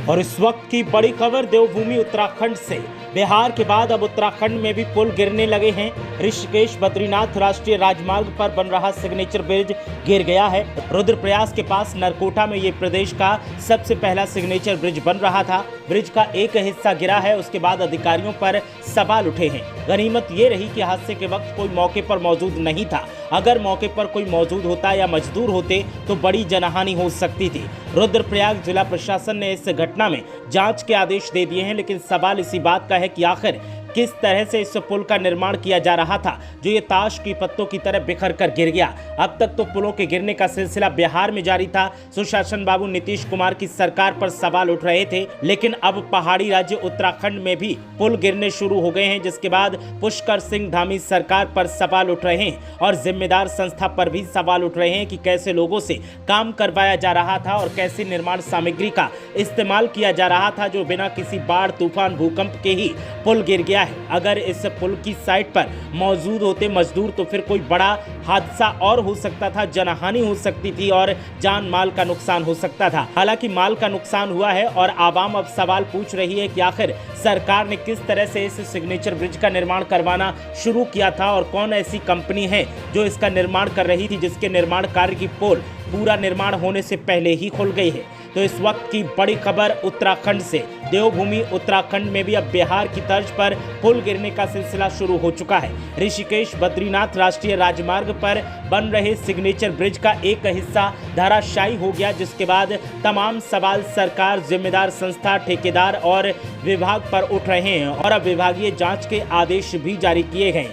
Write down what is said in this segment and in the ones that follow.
और इस वक्त की बड़ी खबर देवभूमि उत्तराखंड से। बिहार के बाद अब उत्तराखंड में भी पुल गिरने लगे हैं। ऋषिकेश बद्रीनाथ राष्ट्रीय राजमार्ग पर बन रहा सिग्नेचर ब्रिज गिर गया है। रुद्रप्रयाग के पास नरकोटा में ये प्रदेश का सबसे पहला सिग्नेचर ब्रिज बन रहा था। ब्रिज का एक हिस्सा गिरा है, उसके बाद अधिकारियों पर सवाल उठे हैं। गनीमत ये रही कि हादसे के वक्त कोई मौके पर मौजूद नहीं था। अगर मौके पर कोई मौजूद होता या मजदूर होते तो बड़ी जनहानि हो सकती थी। रुद्रप्रयाग जिला प्रशासन ने इस घटना में जांच के आदेश दे दिए हैं, लेकिन सवाल इसी बात का है कि आखिर किस तरह से इस पुल का निर्माण किया जा रहा था जो ये ताश की पत्तों की तरह बिखर कर गिर गया। अब तक तो पुलों के गिरने का सिलसिला बिहार में जारी था। सुशासन बाबू नीतीश कुमार की सरकार पर सवाल उठ रहे थे, लेकिन अब पहाड़ी राज्य उत्तराखंड में भी पुल गिरने शुरू हो गए हैं, जिसके बाद पुष्कर सिंह धामी सरकार पर सवाल उठ रहे हैं और जिम्मेदार संस्था पर भी सवाल उठ रहे हैं कि कैसे लोगों से काम करवाया जा रहा था और कैसे निर्माण सामग्री का इस्तेमाल किया जा रहा था जो बिना किसी बाढ़, तूफान, भूकंप के ही पुल गिर गया है। अगर इस पुल की साइड पर मौजूद होते मजदूर तो फिर कोई बड़ा हादसा और हो सकता था, जनहानि हो सकती थी और जान माल का नुकसान हो सकता था। हालांकि माल का नुकसान हुआ है और आवाम अब सवाल पूछ रही है कि आखिर सरकार ने किस तरह से इस सिग्नेचर ब्रिज का निर्माण करवाना शुरू किया था और कौन ऐसी कंपनी है जो इसका निर्माण कर रही थी, जिसके निर्माण कार्य की पोल पूरा निर्माण होने से पहले ही खुल गई है। तो इस वक्त की बड़ी खबर उत्तराखंड से। देवभूमि उत्तराखंड में भी अब बिहार की तर्ज पर पुल गिरने का सिलसिला शुरू हो चुका है। ऋषिकेश बद्रीनाथ राष्ट्रीय राजमार्ग पर बन रहे सिग्नेचर ब्रिज का एक हिस्सा धराशायी हो गया, जिसके बाद तमाम सवाल सरकार, जिम्मेदार संस्था, ठेकेदार और विभाग पर उठ रहे हैं और अब विभागीय जांच के आदेश भी जारी किए गए।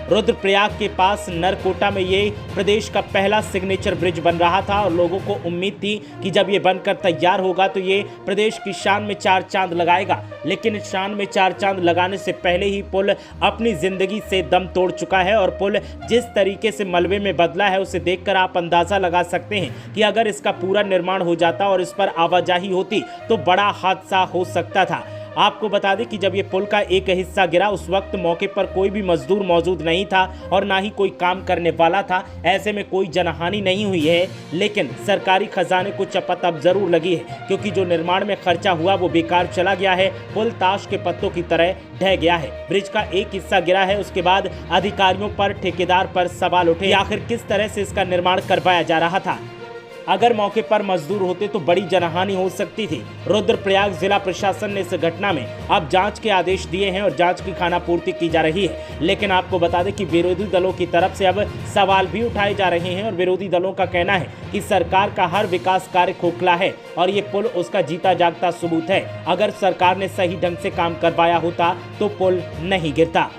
रुद्रप्रयाग के पास नरकोटा में ये प्रदेश का पहला सिग्नेचर ब्रिज बन रहा था और लोगों को उम्मीद थी कि जब ये बनकर तैयार होगा तो ये प्रदेश की शान में चार चांद लगाएगा। लेकिन शान में चार चांद लगाने से पहले ही पुल अपनी जिंदगी से दम तोड़ चुका है और पुल जिस तरीके से मलबे में बदला है उसे देखकर आप अंदाजा लगा सकते हैं कि अगर इसका पूरा निर्माण हो जाता और इस पर आवाजाही होती तो बड़ा हादसा हो सकता था। आपको बता दें कि जब ये पुल का एक हिस्सा गिरा उस वक्त मौके पर कोई भी मजदूर मौजूद नहीं था और ना ही कोई काम करने वाला था। ऐसे में कोई जनहानि नहीं हुई है, लेकिन सरकारी खजाने को चपत अब जरूर लगी है, क्योंकि जो निर्माण में खर्चा हुआ वो बेकार चला गया है। पुल ताश के पत्तों की तरह ढह गया है। ब्रिज का एक हिस्सा गिरा है, उसके बाद अधिकारियों पर, ठेकेदार पर सवाल उठे आखिर किस तरह से इसका निर्माण करवाया जा रहा था। अगर मौके पर मजदूर होते तो बड़ी जनहानि हो सकती थी। रुद्रप्रयाग जिला प्रशासन ने इस घटना में अब जांच के आदेश दिए हैं और जांच की खानापूर्ति की जा रही है। लेकिन आपको बता दें कि विरोधी दलों की तरफ से अब सवाल भी उठाए जा रहे हैं और विरोधी दलों का कहना है कि सरकार का हर विकास कार्य खोखला है और ये पुल उसका जीता जागता सबूत है। अगर सरकार ने सही ढंग से काम करवाया होता तो पुल नहीं गिरता।